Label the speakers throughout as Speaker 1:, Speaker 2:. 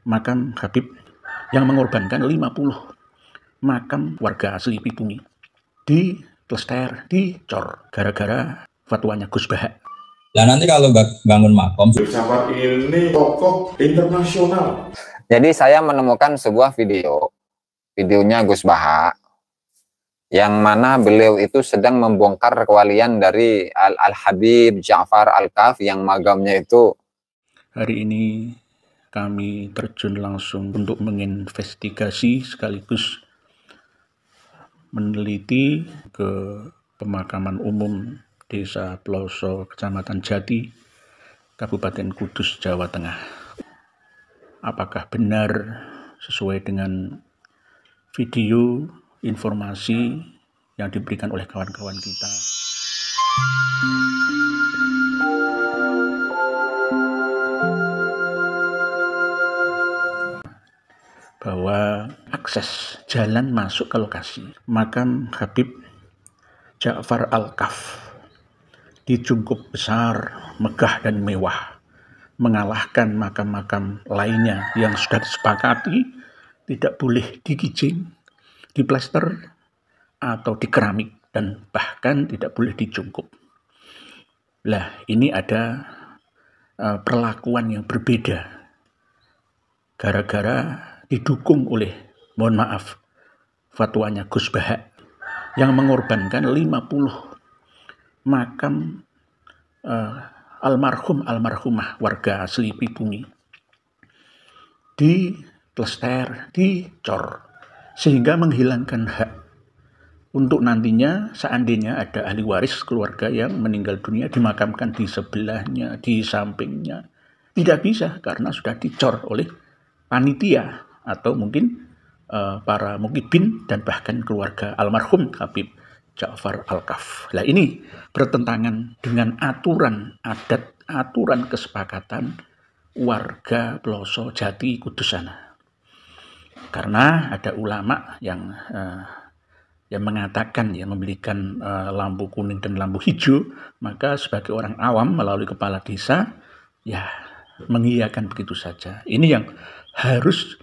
Speaker 1: makam Habib yang mengorbankan 50 makam warga asli Pribumi di plester, dicor gara-gara fatwanya Gus Bahak.
Speaker 2: Nah nanti kalau bangun makam,
Speaker 3: filsafat ini tokoh internasional.
Speaker 4: Jadi saya menemukan sebuah videonya Gus Bahak, yang mana beliau itu sedang membongkar kewalian dari Al-Habib Ja'far Al-Kaf yang magamnya itu.
Speaker 1: Hari ini kami terjun langsung untuk menginvestigasi sekaligus meneliti ke pemakaman umum Desa Ploso, Kecamatan Jati, Kabupaten Kudus, Jawa Tengah. Apakah benar sesuai dengan video informasi yang diberikan oleh kawan-kawan kita? Bahwa akses jalan masuk ke lokasi makam Habib Ja'far Al-Kaf di Jungkup besar, megah dan mewah, mengalahkan makam-makam lainnya yang sudah disepakati tidak boleh dikijing, diplester, atau dikeramik, dan bahkan tidak boleh dijungkup. Lah, ini ada perlakuan yang berbeda gara-gara didukung oleh, mohon maaf, fatwanya Gus Bahak yang mengorbankan 50 makam almarhumah warga asli Pribumi di plester, dicor, sehingga menghilangkan hak untuk nantinya seandainya ada ahli waris keluarga yang meninggal dunia dimakamkan di sebelahnya, di sampingnya. Tidak bisa karena sudah dicor oleh panitia atau mungkin para mukibin dan bahkan keluarga almarhum Habib Ja'far Al-Kaf. Nah, ini bertentangan dengan aturan adat, aturan kesepakatan warga Ploso Jati Kudus sana. Karena ada ulama yang mengatakan, memberikan lampu kuning dan lampu hijau, maka sebagai orang awam melalui kepala desa mengiyakan begitu saja. Ini yang harus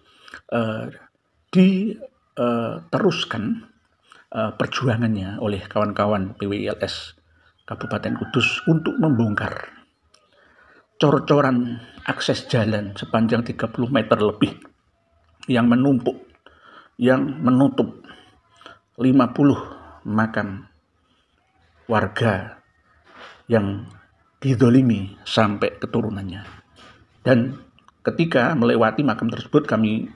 Speaker 1: diteruskan perjuangannya oleh kawan-kawan PWILS Kabupaten Kudus untuk membongkar cor-coran akses jalan sepanjang 30 meter lebih yang menumpuk, yang menutup 50 makam warga yang dizolimi sampai keturunannya. Dan ketika melewati makam tersebut kami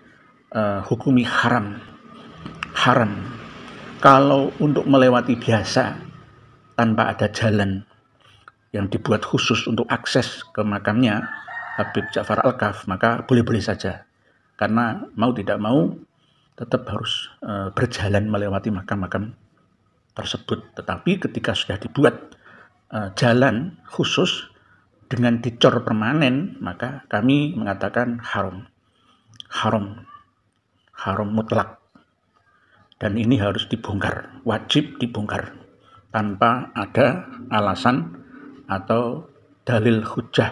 Speaker 1: hukumi haram. Kalau untuk melewati biasa tanpa ada jalan yang dibuat khusus untuk akses ke makamnya Habib Ja'far Al-Kaf, maka boleh-boleh saja. Karena mau tidak mau tetap harus berjalan melewati makam-makam tersebut. Tetapi ketika sudah dibuat jalan khusus dengan dicor permanen, maka kami mengatakan haram mutlak. Dan ini harus dibongkar, wajib dibongkar tanpa ada alasan atau dalil hujah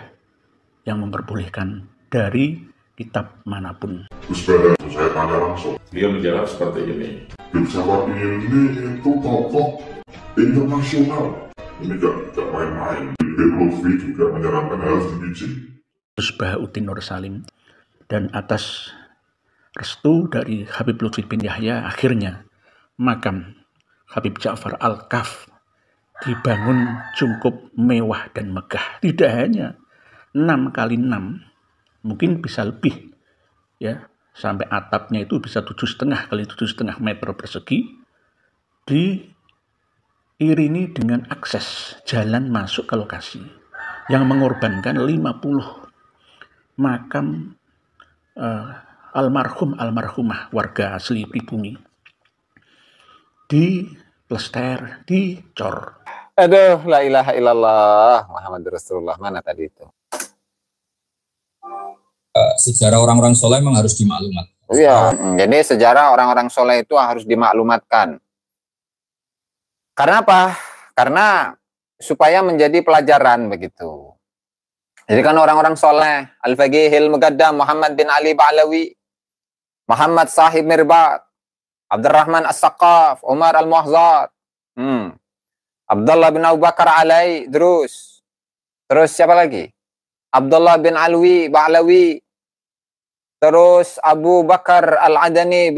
Speaker 1: yang memperbolehkan dari kitab manapun.
Speaker 3: Gus Bahak, saya tanya langsung. Dia menjawab seperti ini. Filsafat ini itu tokoh internasional. Ini gak main-main. Lutfi juga menyarankan harus dibijing.
Speaker 1: Gus Bahauddin Nur Salim, dan atas restu dari Habib Lutfi bin Yahya, akhirnya makam Habib Ja'far Al-Kaf dibangun cukup mewah dan megah. Tidak hanya 6x6, mungkin bisa lebih, sampai atapnya itu bisa 7,5 x 7,5 meter persegi, diiringi dengan akses jalan masuk ke lokasi yang mengorbankan 50 makam almarhumah warga asli Pribumi di plester, dicor.
Speaker 4: Aduh, la ilaha illallah Muhammad Rasulullah. Mana tadi itu?
Speaker 2: sejarah orang-orang soleh memang harus dimaklumatkan.
Speaker 4: Iya, jadi sejarah orang-orang soleh itu harus dimaklumatkan. Karena apa? Karena supaya menjadi pelajaran begitu. Jadi kan orang-orang soleh, Al-Faqihil Muqaddam, Muhammad bin Ali Ba'lawi, Muhammad Sahib Mirbat, Abdurrahman As-Saqaf, Umar Al-Muhzar, Abdullah bin Abu Bakar Alai, terus siapa lagi? Abdullah bin Alwi Ba'lawi, terus Abu Bakar Al-Adani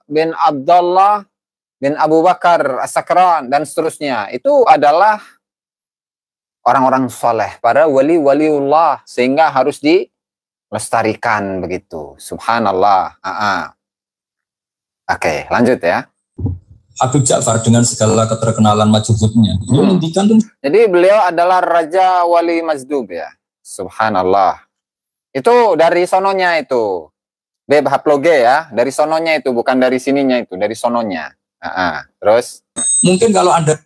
Speaker 4: bin Abdullah bin Abu Bakar As-Sakran, dan seterusnya. Itu adalah orang-orang soleh, para wali-waliullah, sehingga harus dilestarikan begitu. Subhanallah. Oke, lanjut ya.
Speaker 2: Habib Ja'far dengan segala keterkenalan majhubnya. Beliau menghentikan tuh.
Speaker 4: Jadi beliau adalah Raja Wali Majdub ya. Subhanallah. Itu dari sononya itu. Beb haploge ya. Dari sononya itu, bukan dari sininya itu. Dari sononya. Terus?
Speaker 2: Mungkin kalau Anda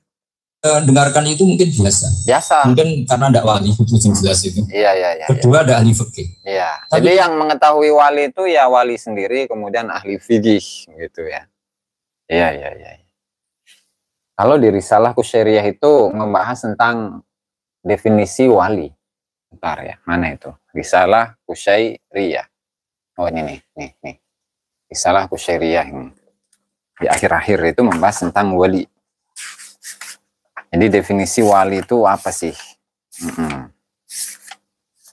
Speaker 2: dengarkan itu mungkin biasa. Mungkin karena tidak wali itu jelas itu.
Speaker 4: Iya.
Speaker 2: Kedua ada ahli fikih.
Speaker 4: Iya. Jadi yang mengetahui wali itu ya wali sendiri, kemudian ahli fikih gitu ya. Iya. Kalau di Risalah Kusyairiyah itu membahas tentang definisi wali. Bentar ya, mana itu? Risalah Kusyairiyah. Oh ini nih. Risalah Kusyairiyah ini. Di akhir-akhir itu membahas tentang wali. Jadi definisi wali itu apa sih?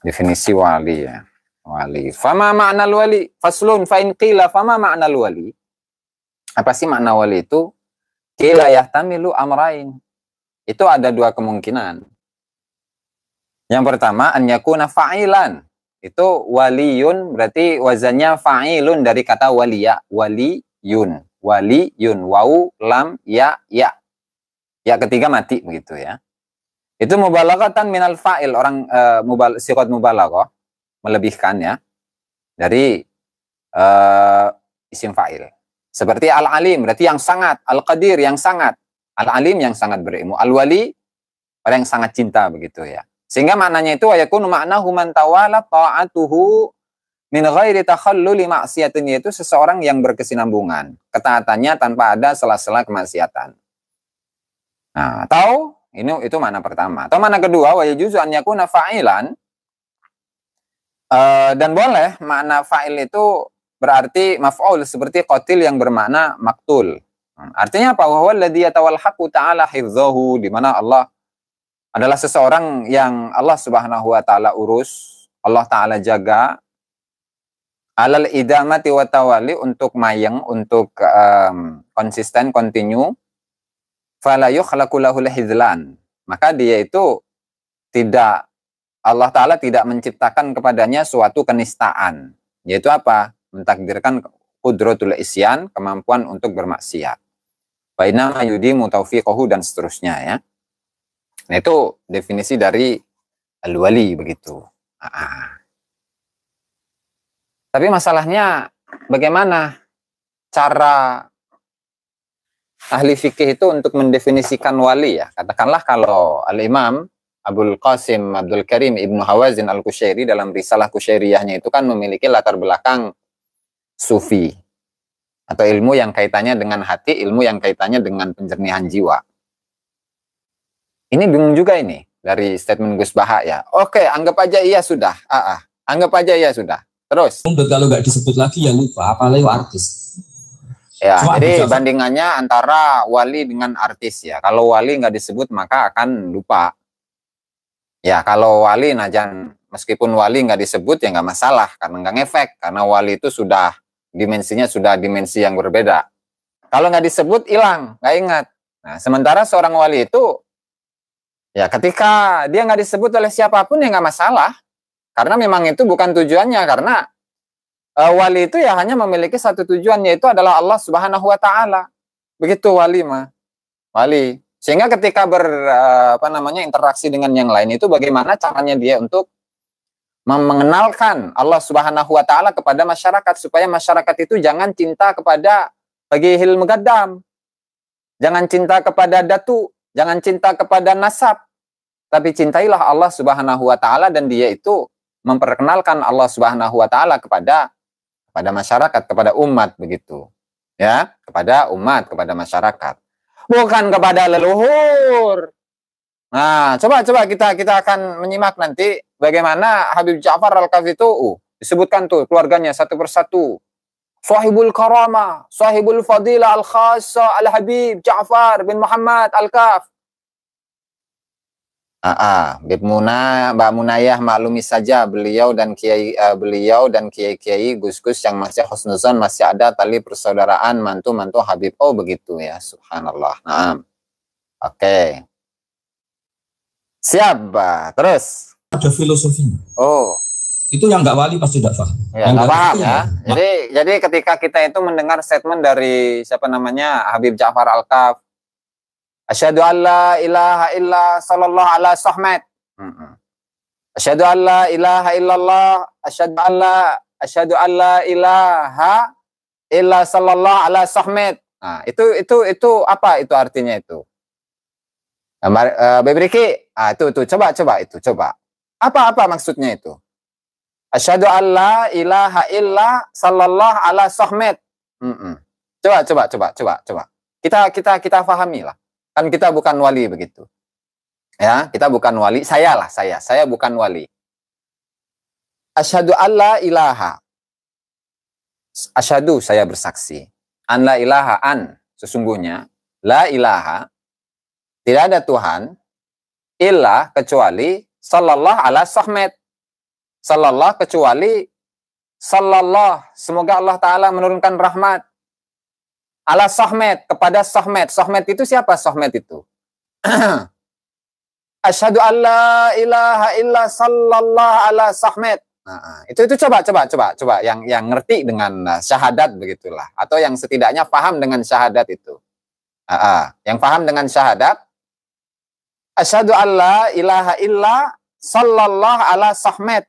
Speaker 4: Definisi wali ya. Wali. Fama ma'nal wali? Faslun fa in qila fama ma'nal wali? Apa sih makna wali itu? Qila yahtamilu amrain. Itu ada dua kemungkinan. Yang pertama, an yakuna fa'ilan. Itu waliyun berarti wazannya fa'ilun dari kata waliya. Waliyun. Wau, lam, ya. Ya ketiga mati begitu ya. Itu mubalaghatan minal fa'il, orang siqat mubalaghah, melebihkan ya dari isim fa'il. Seperti al-alim berarti yang sangat, al-qadir yang sangat, al-alim yang sangat berilmu, al-wali orang yang sangat cinta begitu ya. Sehingga maknanya itu ayakunu ma'nahu man tawala ta'atuhu min ghairi takhalluli ma'siyatin, yaitu seseorang yang berkesinambungan ketaatannya tanpa ada sela-sela kemaksiatan. Nah, atau itu makna pertama. Atau makna kedua, wa yajuzu an yakuna fa'ilan, dan boleh makna fa'il itu berarti maf'ul, seperti qatil yang bermakna maktul. Artinya apa? Wa huwa alladhi yatawallaqu ta'ala hifdzahu, di mana Allah adalah seseorang yang Allah Subhanahu wa taala urus, Allah taala jaga, alal idamati wa tawali, untuk mayeng, untuk konsisten, continue. Fala yukhlaqu lahul hizlan, maka dia itu tidak, Allah Ta'ala tidak menciptakan kepadanya suatu kenistaan, yaitu apa? Mentakdirkan qudratul isyan, kemampuan untuk bermaksiat. Wa inna yudimu taufiqahu, dan seterusnya ya. Nah, itu definisi dari al-wali begitu. Tapi masalahnya bagaimana cara ahli fikih itu untuk mendefinisikan wali ya. Katakanlah kalau Al-Imam Abul Qasim Abdul Karim Ibnu Hawazin Al-Kusyairi dalam Risalah Kusyairiyahnya itu kan memiliki latar belakang sufi, atau ilmu yang kaitannya dengan hati, ilmu yang kaitannya dengan penjernihan jiwa. Ini bingung juga ini dari statement Gus Baha ya. Oke, anggap aja iya sudah. Anggap aja iya sudah. Terus?
Speaker 2: Kalau nggak disebut lagi ya lupa, apalagi artis.
Speaker 4: Ya, jadi bandingannya antara wali dengan artis ya. Kalau wali nggak disebut maka akan lupa. Ya, kalau wali najan, meskipun wali nggak disebut ya nggak masalah, karena nggak ngefek. Karena wali itu sudah dimensinya sudah dimensi yang berbeda. Kalau nggak disebut hilang, nggak ingat. Nah, sementara seorang wali itu ya ketika dia nggak disebut oleh siapapun ya nggak masalah. Karena memang itu bukan tujuannya, karena wali itu ya hanya memiliki satu tujuan, yaitu adalah Allah Subhanahu wa taala. Begitu wali mah. Wali. Sehingga ketika interaksi dengan yang lain itu bagaimana caranya dia untuk mengenalkan Allah Subhanahu wa taala kepada masyarakat, supaya masyarakat itu jangan cinta kepada Faqihil Muqaddam. Jangan cinta kepada datu, jangan cinta kepada nasab. Tapi cintailah Allah Subhanahu wa taala, dan dia itu memperkenalkan Allah Subhanahu wa taala kepada masyarakat, kepada umat begitu. Ya, kepada umat, kepada masyarakat. Bukan kepada leluhur. Nah, coba kita akan menyimak nanti bagaimana Habib Ja'far Al-Kaf itu disebutkan tuh keluarganya satu persatu. Sahibul Karamah, Sahibul Fadilah Al-Khassa Al-Habib Ja'far bin Muhammad Al-Kaf. Mbak Munayah maklumi saja beliau dan kiai Gus-Gus yang masih husnuzon masih ada tali persaudaraan mantu Habib. Oh begitu ya, subhanallah. Naam. Oke. Siap, terus.
Speaker 2: Ada filosofinya.
Speaker 4: Oh.
Speaker 2: Itu yang nggak wali pasti tidak paham.
Speaker 4: Ya, nggak paham ya. Jadi ketika kita itu mendengar statement dari siapa namanya Habib Ja'far Al-Kaf, asyhadu an la ilaha illa sallallahu ala sahmat. Asyhadu an la ilaha illallah, asyhadu an la ilaha illa sallallahu ala sahmat. Nah, itu apa itu artinya itu? Bebriki, coba. Apa maksudnya itu? Asyhadu an la ilaha illa sallallahu ala sahmat. Coba. Kita pahami lah. Kan kita bukan wali begitu. Ya, kita bukan wali. Saya bukan wali. Asyhadu an la ilaha. Asyhadu, saya bersaksi. An la ilaha, sesungguhnya la ilaha, tidak ada Tuhan illa kecuali sallallahu ala sahmat. Sallallahu kecuali sallallahu, semoga Allah Ta'ala menurunkan rahmat ala sahmat, kepada sahmat. Sahmat itu siapa sahmat itu? Asyhadu an la ilaha illa sallallahu ala sahmat. Nah, itu coba yang ngerti dengan syahadat begitulah, atau yang setidaknya paham dengan syahadat itu. Yang paham dengan syahadat, asyhadu an la ilaha illa sallallahu ala sahmat.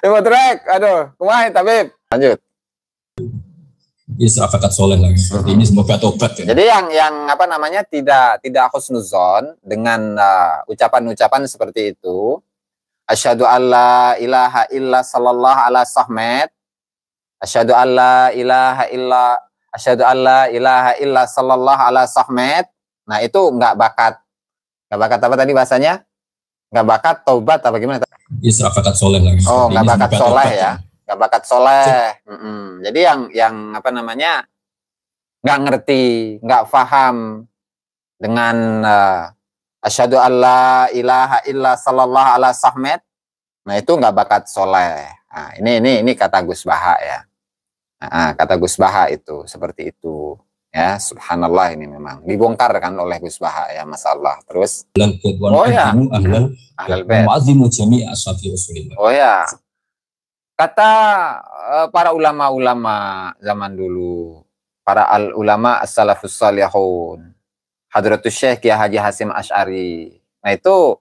Speaker 4: Ibu Trek, aduh, kumaha Tabib? Lanjut.
Speaker 2: Bisa fakat soleh lagi. Seperti ini semoga tobat ya.
Speaker 4: Jadi yang apa namanya tidak husnuzon dengan ucapan-ucapan seperti itu. Asyhadu an la ilaha illa sallallahu ala sahmat. Asyhadu an la ilaha illa sallallahu ala sahmat. Nah, itu nggak bakat apa tadi bahasanya? Nggak bakat taubat apa gimana?
Speaker 2: Bisa fakat soleh lagi.
Speaker 4: Oh, nggak bakat soleh ya. Nggak bakat soleh. Jadi yang apa namanya nggak ngerti, nggak paham dengan asyhadu an la ilaha illa sallallahu ala sahmat. Nah, itu nggak bakat soleh. Nah, ini kata Gus Baha ya. Kata Gus Baha itu seperti itu. Ya, subhanallah, ini memang dibongkar kan oleh Gus Baha ya, masalah. Terus oh ya, ahlul bait. Oh ya. Kata para ulama-ulama zaman dulu, para ulama as-salafus salihun, Hadratus Syekh Kiai Haji Hasyim Asy'ari. Nah, itu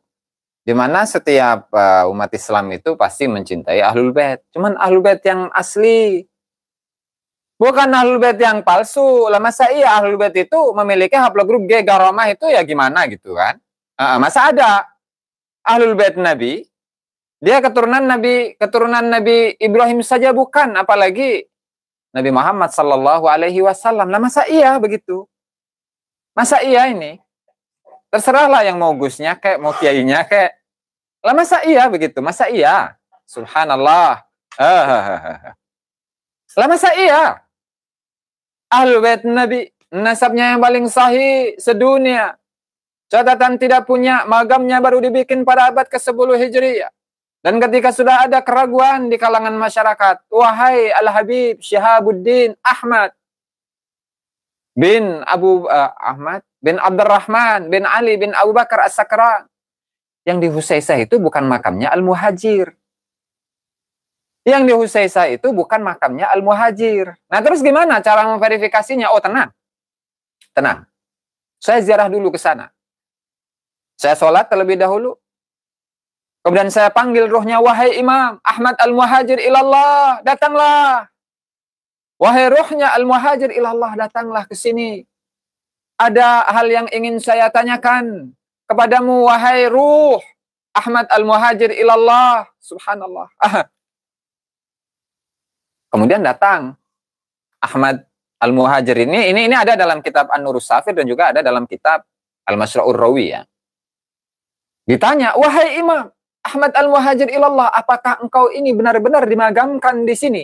Speaker 4: di mana setiap umat Islam itu pasti mencintai ahlul bait. Cuman ahlul bait yang asli. Bukan ahlul bait yang palsu. Lah masa iya ahlul bait itu memiliki haplogrup G garamah itu ya gimana gitu kan? Masa ada ahlul bait Nabi, dia keturunan Nabi Ibrahim saja bukan, apalagi Nabi Muhammad sallallahu alaihi wasallam. Lah masa iya begitu? Masa iya ini? Terserahlah yang mau gusnya kayak mau kiainya kayak. Lah masa iya begitu? Masa iya? Subhanallah. Lah masa iya? Ahlul bait Nabi, nasabnya yang paling sahih sedunia. Catatan tidak punya, magamnya baru dibikin pada abad ke-10 Hijriah. Dan ketika sudah ada keraguan di kalangan masyarakat, wahai Al-Habib Syihabuddin Ahmad bin Abdurrahman bin Ali bin Abu Bakar As-Sakran, yang di Husaisah itu bukan makamnya Al-Muhajir. Yang di Husaisah itu bukan makamnya Al-Muhajir. Nah, terus gimana cara memverifikasinya? Oh, tenang. Saya ziarah dulu ke sana. Saya sholat terlebih dahulu. Kemudian saya panggil ruhnya, wahai Imam Ahmad Al-Muhajir ilallah, datanglah. Wahai ruhnya Al-Muhajir ilallah, datanglah ke sini. Ada hal yang ingin saya tanyakan kepadamu, wahai ruh Ahmad Al-Muhajir ilallah. Subhanallah. Kemudian datang Ahmad Al-Muhajir ini ada dalam kitab An-Nurus Safir dan juga ada dalam kitab Al-Masra'ur Rawi ya. Ditanya, wahai Imam Ahmad Al-Muhajir ilallah, apakah engkau ini benar-benar dimagamkan di sini?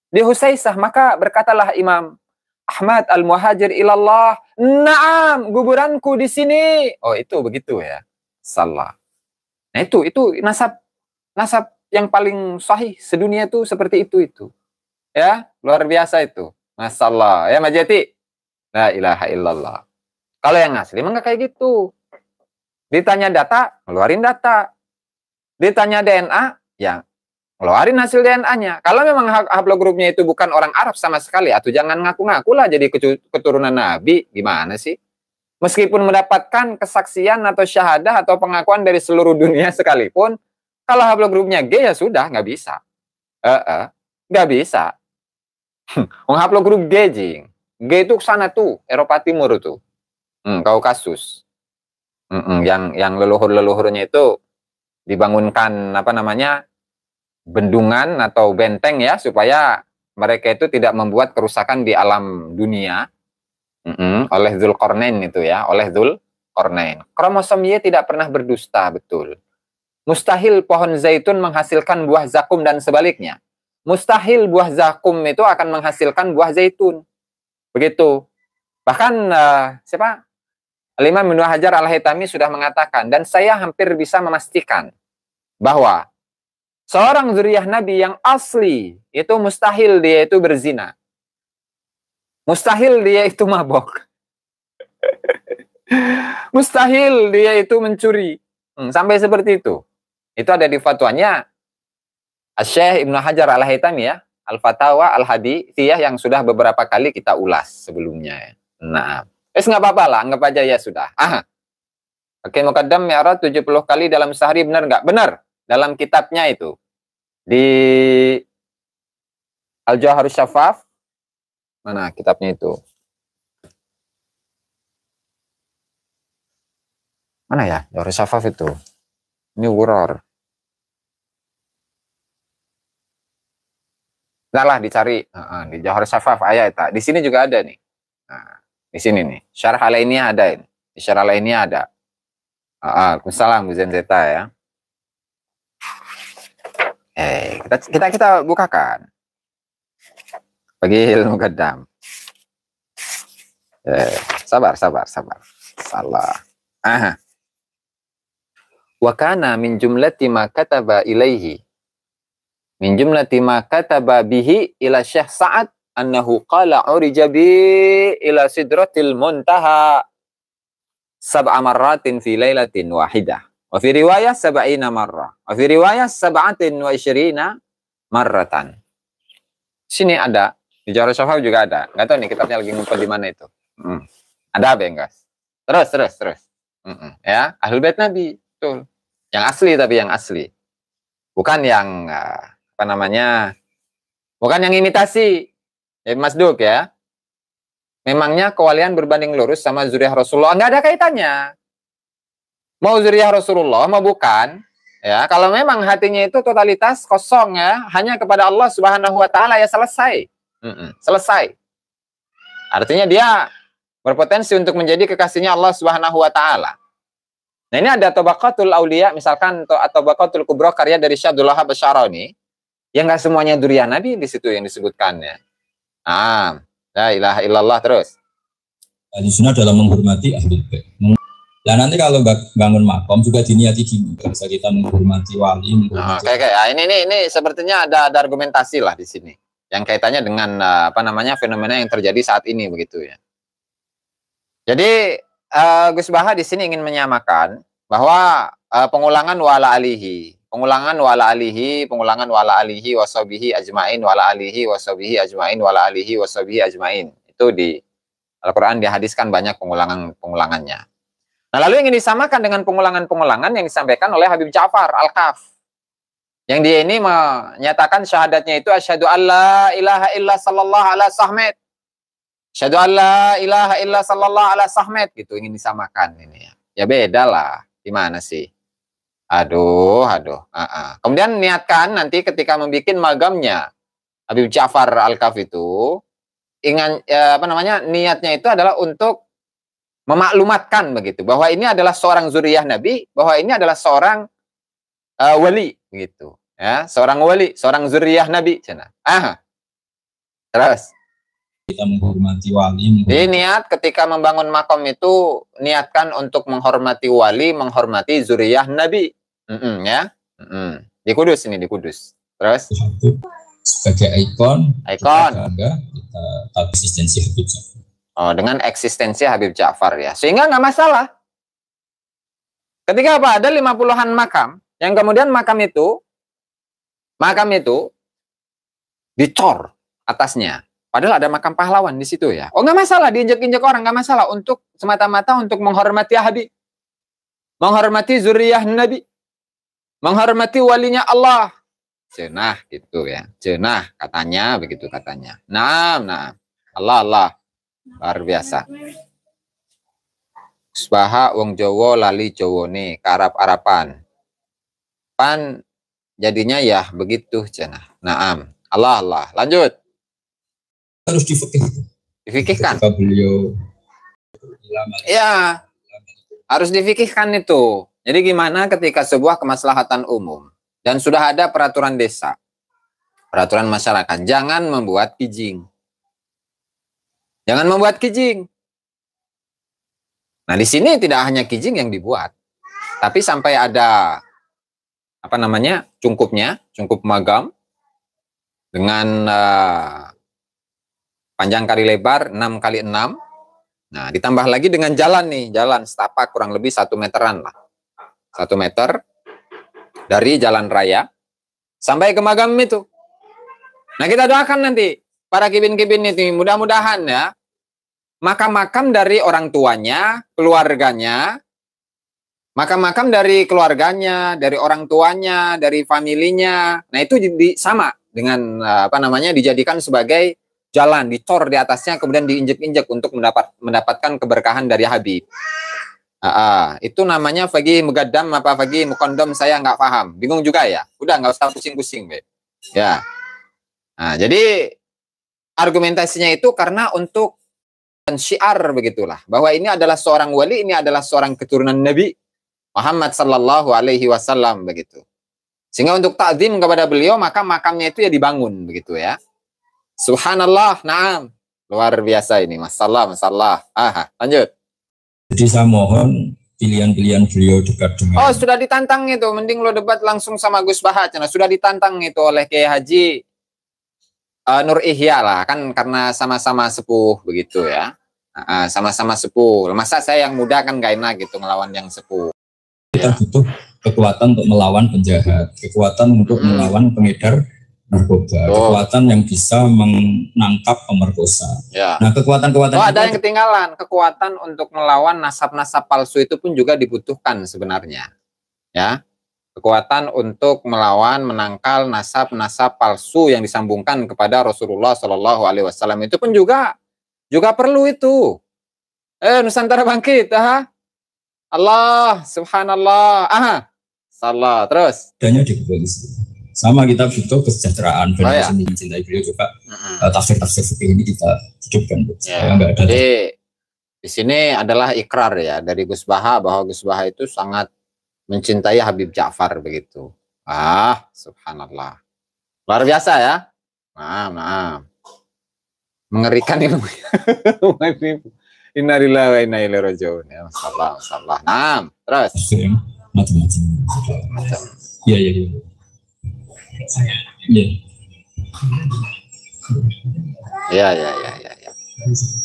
Speaker 4: Di Husaisah. Maka berkatalah Imam Ahmad Al-Muhajir ilallah, naam, kuburanku di sini. Oh, itu begitu ya. Salah. Nah, itu nasab yang paling sahih sedunia itu seperti itu. Ya, luar biasa itu. Masyaallah. Ya, Majeti. La ilaha illallah. Kalau yang asli emang nggak kayak gitu. Ditanya data, keluarin data. Ditanya DNA, ya keluarin hasil DNA-nya. Kalau memang haplogrupnya itu bukan orang Arab sama sekali, atau jangan ngaku-ngaku lah jadi keturunan Nabi, gimana sih? Meskipun mendapatkan kesaksian atau syahadah atau pengakuan dari seluruh dunia sekalipun, kalau haplogrupnya G ya sudah, nggak bisa. Nggak bisa. Haplogrup G, jing. G itu sana tuh, Eropa Timur tuh. Kaukasus. Yang leluhur-leluhurnya itu dibangunkan bendungan atau benteng ya, supaya mereka itu tidak membuat kerusakan di alam dunia oleh Dzulqarnain itu ya, oleh Dzulqarnain. Kromosom Y tidak pernah berdusta, betul. Mustahil pohon zaitun menghasilkan buah zakum dan sebaliknya. Mustahil buah zakum itu akan menghasilkan buah zaitun. Begitu. Bahkan Al-Imam Ibnu Hajar Al-Haytami sudah mengatakan, dan saya hampir bisa memastikan bahwa seorang zuriyah Nabi yang asli itu mustahil dia itu berzina. Mustahil dia itu mabok. Mustahil dia itu mencuri. Sampai seperti itu. Itu ada di fatwanya Syekh Ibnu Hajar Al-Haytami ya, Al-Fatawa Al-Hadithiyah yang sudah beberapa kali kita ulas sebelumnya. Nah, nggak apa-apa lah, anggap aja ya sudah. Oke, Muqaddam Mi'raj 70 kali dalam sehari, benar nggak? Benar. Dalam kitabnya itu. Di Al-Jawharus Syafaf. Mana kitabnya itu? Mana ya? Jawharus Syafaf itu. Ini Wuror. Nah, dicari di Jawharus Syafaf ayat. Di sini juga ada nih. Nah, di sini nih. Syarah Alainiyah ada ini. Di Syarah Alainiyah ada. Waalaikumsalam Bu Zenzeta ya. Kita bukakan. Bagi ilmu Muqaddam. Sabar. Salah. Wa kana min jumlati ma kataba ilaihi. Min jumlati ma kataba bihi ila Syekh Sa'ad annahu qala urija bi ila sidratil muntaha sab'a marratin fi lailatin wahidah. Wa fi riwayah sab'ina marrah. Wa fi riwayah sab'atin wa isyirina marratan. Sini ada. Di Jawharus Syafaf juga ada. Nggak tahu nih kitabnya lagi ngumpul di mana itu. Ada apa ya, guys? Terus. Ya, Ahlul Bait Nabi. Betul. Yang asli, tapi yang asli. Bukan yang bukan yang imitasi. Mas Duk ya. Memangnya kewalian berbanding lurus sama zuriyah Rasulullah? Nggak ada kaitannya. Mau zuriyah Rasulullah, mau bukan. Ya, kalau memang hatinya itu totalitas kosong ya, hanya kepada Allah Subhanahu wa taala ya selesai. Selesai. Artinya dia berpotensi untuk menjadi kekasihnya Allah Subhanahu wa taala. Nah, ini ada Tabaqatul Auliya, misalkan atau Tabaqatul Kubra karya dari Syekh Abdul Wahhab Asy-Syarani. Ya nggak semuanya dzurriyyah Nabi di situ yang disebutkannya. La ilaha illallah terus.
Speaker 2: Ahli sunnah dalam menghormati ahli bait. Nah, nanti kalau bangun makom juga diniati gini, bisa kita menghormati wali.
Speaker 4: Ini sepertinya ada argumentasi lah di sini yang kaitannya dengan fenomena yang terjadi saat ini begitu ya. Jadi Gus Baha di sini ingin menyamakan bahwa pengulangan wala alihi washabihi ajmain wala alihi washabihi ajmain wala alihi washabihi ajmain. Itu di Al-Qur'an dihadiskan banyak pengulangannya. Nah, lalu ingin disamakan dengan pengulangan-pengulangan yang disampaikan oleh Habib Ja'far Al-Kaf. Yang dia ini menyatakan syahadatnya itu asyhadu alla ilaha illa sallallahu ala sahmet. Asyhadu alla ilaha illa sallallahu ala sahmet gitu, ingin disamakan ini ya. Ya beda lah. Gimana sih? Aduh. Kemudian niatkan nanti ketika membuat magamnya Habib Ja'far Al-Kaf itu niatnya itu adalah untuk memaklumatkan begitu, bahwa ini adalah seorang zuriyah Nabi, bahwa ini adalah seorang wali begitu, ya, seorang wali, seorang zuriyah Nabi. Terus
Speaker 2: kita menghormati wali.
Speaker 4: jadi niat ketika membangun makom itu niatkan untuk menghormati wali, menghormati zuriyah Nabi. Ya. Di Kudus ini, di Kudus. Terus
Speaker 2: sebagai ikon.
Speaker 4: Kita
Speaker 2: eksistensi Habib Ja'far.
Speaker 4: Oh, dengan eksistensi Habib Ja'far ya. Sehingga nggak masalah. Ketika apa? Ada 50-an makam, yang kemudian makam itu dicor atasnya. Padahal ada makam pahlawan di situ ya. Oh, nggak masalah diinjek-injek orang, nggak masalah, untuk semata-mata untuk menghormati Habib, menghormati zuriyah Nabi, menghormati walinya Allah. Cenah gitu ya. Cenah katanya begitu katanya. Nah. Allah. Luar biasa. Usbaha wong Jawa lali Jawane karap-arapan. Pan jadinya ya begitu cenah. Naam. Allah. Lanjut.
Speaker 2: Harus difikihkan.
Speaker 4: Difikihkan.
Speaker 2: Beliau
Speaker 4: ya, harus difikihkan itu. Jadi gimana ketika sebuah kemaslahatan umum dan sudah ada peraturan desa, peraturan masyarakat, jangan membuat kijing. Jangan membuat kijing. Nah, di sini tidak hanya kijing yang dibuat, tapi sampai ada cungkup magam dengan panjang kali lebar 6 kali 6. Nah, ditambah lagi dengan jalan setapak kurang lebih 1 meteran lah. 1 meter dari jalan raya sampai ke magam itu. Nah, kita doakan nanti para kibin-kibin itu, mudah-mudahan ya, makam-makam dari orang tuanya, keluarganya, makam-makam dari keluarganya, dari orang tuanya, dari familinya, nah itu sama dengan dijadikan sebagai jalan, dicor di atasnya, kemudian diinjek-injek untuk mendapatkan keberkahan dari Habib. Itu namanya fagih mugaddam apa fagih mukondom, saya nggak paham, bingung juga ya. Udah nggak usah pusing-pusing, ya. Nah, jadi argumentasinya itu karena untuk syiar begitulah, bahwa ini adalah seorang wali, ini adalah seorang keturunan Nabi Muhammad sallallahu alaihi wasallam begitu. Sehingga untuk ta'zim kepada beliau, maka makamnya itu ya dibangun begitu ya. Subhanallah, na'am. Luar biasa ini, masalah. Lanjut.
Speaker 2: Jadi saya mohon pilihan-pilihan beliau dekat dengan.
Speaker 4: Oh, sudah ditantang itu, mending lo debat langsung sama Gus Baha. Sudah ditantang itu oleh Kiai Haji Nur Ihya lah, kan karena sama-sama sepuh begitu ya. Sama-sama sepuh. Masa saya yang muda kan gak enak gitu ngelawan yang sepuh.
Speaker 2: Kita butuh kekuatan untuk melawan penjahat, kekuatan untuk melawan pengedar narkoba, kekuatan yang bisa menangkap pemerkosa. Ya. Nah, kekuatan-kekuatan
Speaker 4: ada yang ketinggalan, kekuatan untuk melawan nasab-nasab palsu itu pun juga dibutuhkan sebenarnya. Ya. Kekuatan untuk melawan, menangkal nasab-nasab palsu yang disambungkan kepada Rasulullah Shallallahu Alaihi Wasallam itu pun juga perlu itu. Nusantara bangkit, Allah, Subhanallah, salah terus.
Speaker 2: Adanya di kepolisian. Sama kita butuh kesejahteraan, dan mencintai beliau juga. Tafsir-tafsir seperti ini kita hidupkan.
Speaker 4: Ya. Jadi di sini adalah ikrar ya dari Gus Baha, bahwa Gus Baha itu sangat mencintai Habib Ja'far begitu. Subhanallah. Luar biasa ya. Maaf. Mengerikan ilmu. Innalillahi wa inna ilaihi raji'un. Ya, masalah. Nah, terus.
Speaker 2: Macam-macam. Iya.
Speaker 4: Ya.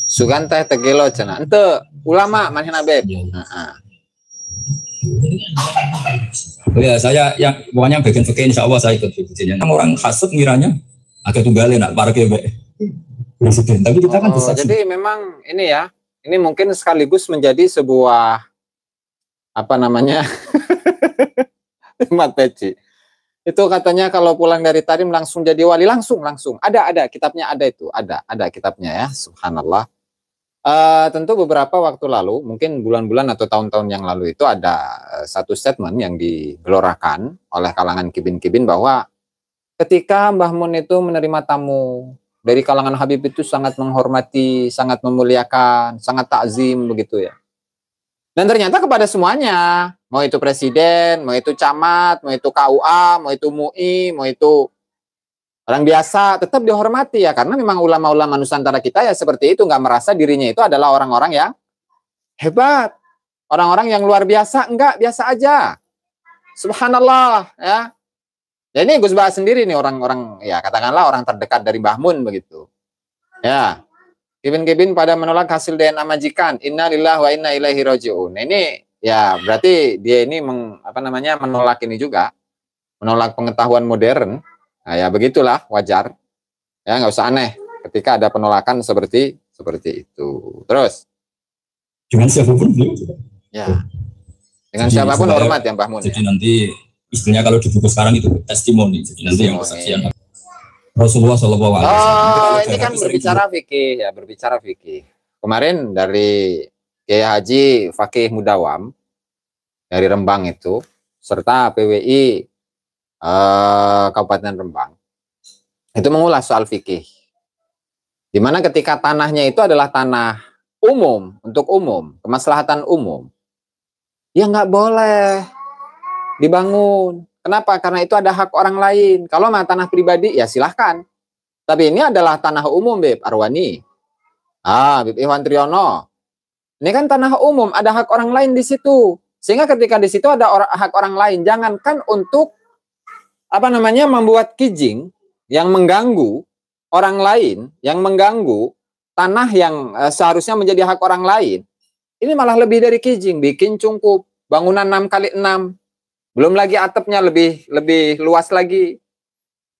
Speaker 4: Sugan teh tegelo cenah. Ente ulama maneh Habib.
Speaker 2: Oh ya, saya yang pokoknya bagian fikih insya Allah saya ikut fikihnya. Orang hasut ngiranya agak tunggalin nak parkir presiden, tapi kita kan bisa.
Speaker 4: Jadi memang ini ya, ini mungkin sekaligus menjadi sebuah tempat peci. Itu katanya kalau pulang dari Tarim langsung jadi wali, langsung. Ada kitabnya, ada kitabnya ya, subhanallah. Tentu beberapa waktu lalu, mungkin bulan-bulan atau tahun-tahun yang lalu itu ada satu statement yang digelorakan oleh kalangan kibin-kibin bahwa ketika Mbah Mun itu menerima tamu dari kalangan Habib itu sangat menghormati, sangat memuliakan, sangat takzim begitu ya. Dan ternyata kepada semuanya, mau itu presiden, mau itu camat, mau itu KUA, mau itu MUI, mau itu orang biasa, tetap dihormati ya, karena memang ulama-ulama Nusantara kita ya seperti itu, nggak merasa dirinya itu adalah orang-orang yang hebat, orang-orang yang luar biasa, enggak, biasa aja. Subhanallah ya. Ya ini Gus Bah sendiri nih orang-orang ya katakanlah orang terdekat dari Mbah Mun begitu. Ya. Kibin-kibin pada menolak hasil DNA majikan. Innalillahi wa inna ilaihi raji'un. Ini ya berarti dia ini menolak ini juga. Menolak pengetahuan modern. Nah, ya begitulah wajar. Ya nggak usah aneh ketika ada penolakan seperti itu. Terus
Speaker 2: dengan siapapun
Speaker 4: ya. Dengan jadi, siapapun hormat ya Mbah Mun.
Speaker 2: Jadi nanti istilahnya kalau di buku sekarang itu testimoni. Jadi nanti yang kesaksian Rasulullah SAW.
Speaker 4: Oh, ini kan berbicara fikih ya, berbicara fikih. Kemarin dari Kiai Haji Fakih Mudawam dari Rembang itu, serta PWI Kabupaten Rembang, itu mengulas soal fikih. Dimana ketika tanahnya itu adalah tanah umum, untuk umum, kemaslahatan umum, ya nggak boleh dibangun. Kenapa? Karena itu ada hak orang lain. Kalau mah tanah pribadi, ya silahkan. Tapi ini adalah tanah umum, Beb Arwani. Beb Iwan Triyono. Ini kan tanah umum, ada hak orang lain di situ. Sehingga ketika di situ ada hak orang lain, jangankan untuk membuat kijing yang mengganggu orang lain, yang mengganggu tanah yang seharusnya menjadi hak orang lain. Ini malah lebih dari kijing, bikin cungkup, bangunan 6x6. Belum lagi atapnya lebih luas lagi.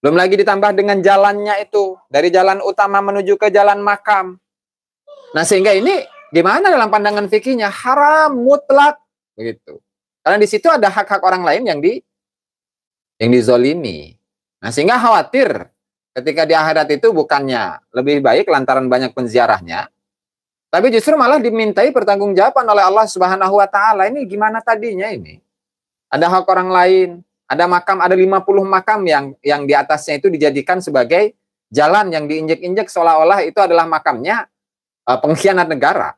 Speaker 4: Belum lagi ditambah dengan jalannya itu. Dari jalan utama menuju ke jalan makam. Nah sehingga ini gimana dalam pandangan fikihnya? Haram, mutlak. Begitu. Karena di situ ada hak-hak orang lain yang dizolimi. Nah sehingga khawatir ketika di akhirat itu bukannya lebih baik lantaran banyak penziarahnya. Tapi justru malah dimintai pertanggungjawaban oleh Allah Subhanahu wa Ta'ala. Ini gimana tadinya ini? Ada hak orang lain, ada makam, ada 50 makam yang di atasnya itu dijadikan sebagai jalan yang diinjek-injek seolah-olah itu adalah makamnya pengkhianat negara.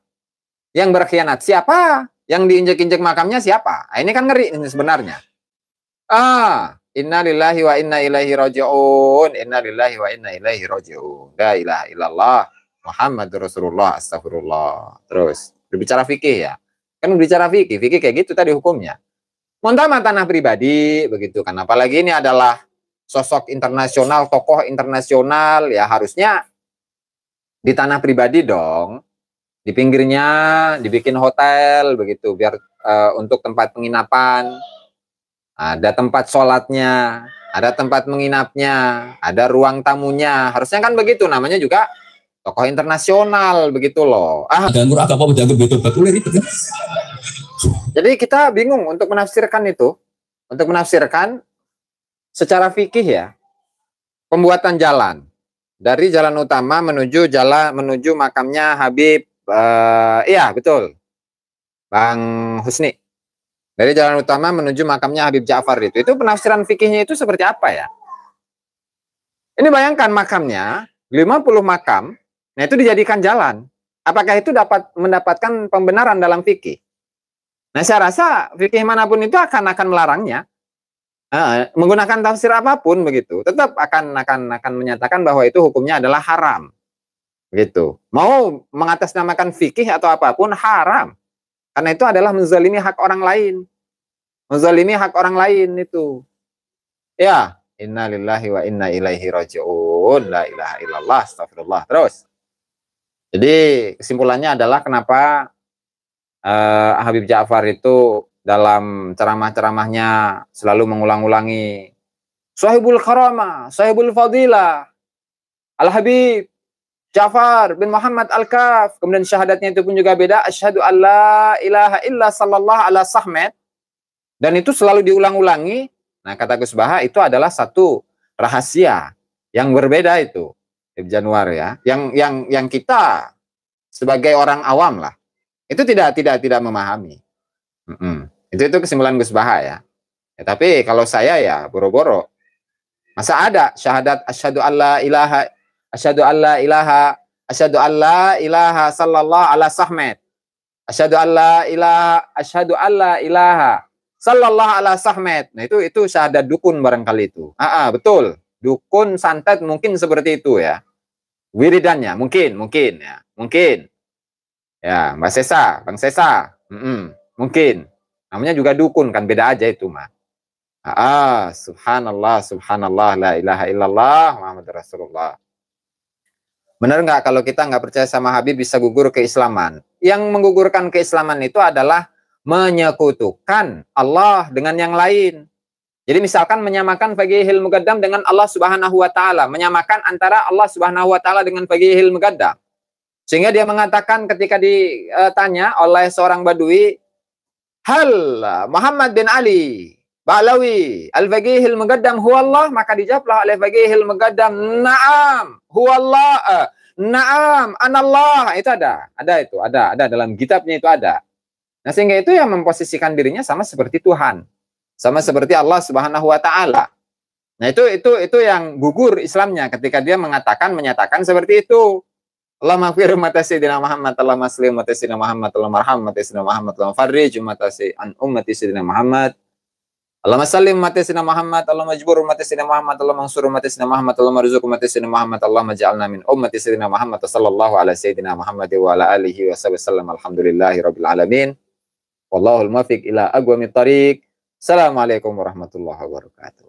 Speaker 4: Yang berkhianat siapa? Yang diinjek-injek makamnya siapa? Nah, ini kan ngeri ini sebenarnya. Innalillahi wa inna ilaihi raji'un. Innalillahi wa inna ilaihi raji'un. La ilaha illallah Muhammadur Rasulullah astagfirullah. Terus berbicara fikih ya. Kan berbicara fikih kayak gitu tadi hukumnya. Montama tanah pribadi begitu kan, apalagi ini adalah sosok internasional, tokoh internasional, ya harusnya di tanah pribadi dong, di pinggirnya dibikin hotel begitu, biar untuk tempat penginapan, ada tempat sholatnya, ada tempat menginapnya, ada ruang tamunya, harusnya kan begitu, namanya juga tokoh internasional begitu loh. Jadi kita bingung untuk menafsirkan itu, untuk menafsirkan secara fikih ya, pembuatan jalan dari jalan utama menuju makamnya Habib, iya betul, Bang Husni, dari jalan utama menuju makamnya Habib Ja'far itu penafsiran fikihnya itu seperti apa ya? Ini bayangkan makamnya 50 makam, nah itu dijadikan jalan. Apakah itu dapat mendapatkan pembenaran dalam fikih? Nah, saya rasa fikih manapun itu akan melarangnya, menggunakan tafsir apapun begitu, tetap akan menyatakan bahwa itu hukumnya adalah haram, begitu. Mau mengatasnamakan fikih atau apapun haram, karena itu adalah menzalimi hak orang lain, itu. Ya, innalillahi wa inna ilaihi raji'un, la ilaha illallah, astagfirullah. Terus, jadi kesimpulannya adalah kenapa Habib Ja'far itu dalam ceramah-ceramahnya selalu mengulang-ulangi Sahibul Karamah, Sahibul Fadilah, Al-Habib Ja'far bin Muhammad Al-Kaf. Kemudian syahadatnya itu pun juga beda, asyhadu alla ilaha illa sallallahu ala sahmed. Dan itu selalu diulang-ulangi. Nah, kata Gus Baha itu adalah satu rahasia yang berbeda itu, Ibn Januar ya. Yang kita sebagai orang awam lah itu tidak memahami. Itu kesimpulan Gus Baha ya. Tapi kalau saya ya boro-boro. Masa ada syahadat asyhadu alla ilaha Asyhadu alla ilaha sallallahu ala Sahmet. Asyhadu alla ilaha sallallahu ala Sahmet. Nah, itu syahadat dukun barangkali itu. Betul. Dukun santet mungkin seperti itu ya. Wiridannya mungkin ya. Mungkin. Ya, Mbak Sesa, Bang Sesa. Mungkin. Namanya juga dukun kan, beda aja itu mah. Subhanallah, subhanallah, la ilaha illallah, Muhammad Rasulullah. Benar nggak kalau kita nggak percaya sama Habib bisa gugur keislaman? Yang menggugurkan keislaman itu adalah menyekutukan Allah dengan yang lain. Jadi misalkan menyamakan Faqihil Muqaddam dengan Allah Subhanahu wa taala, menyamakan antara Allah Subhanahu wa taala dengan Faqihil Muqaddam. Sehingga dia mengatakan ketika ditanya oleh seorang Badui, "Hal Muhammad bin Ali Ba'lawi al-Faqihil Muqaddam huwallah?" Maka dijawablah oleh Faqihil Muqaddam, "Na'am, huwallah, na'am, anallah." Itu ada dalam kitabnya itu ada. Nah, sehingga itu yang memposisikan dirinya sama seperti Tuhan. Sama seperti Allah Subhanahu wa taala. Nah, itu yang gugur Islamnya ketika dia menyatakan seperti itu. Allahumma ighfir ummati sayyidina Muhammad, Allahumma salli ummati sayyidina Muhammad, Allahumma arham ummati sayyidina Muhammad, Allahumma farrij ummati sayyidina Muhammad. Allahumma salli ummati sayyidina Muhammad, Allahumma ajbur ummati sayyidina Muhammad, Allahumma ansur ummati sayyidina Muhammad, Allahumma rizq ummati sayyidina Muhammad, Allahumma ja'alna min ummati sayyidina Muhammad, sallallahu ala sayyidina Muhammad wa ala alihi wa sallam. Alhamdulillahi rabbil alamin. Wallahul muwaffiq ila aqwamit thariq. Assalamualaikum warahmatullahi wabarakatuh.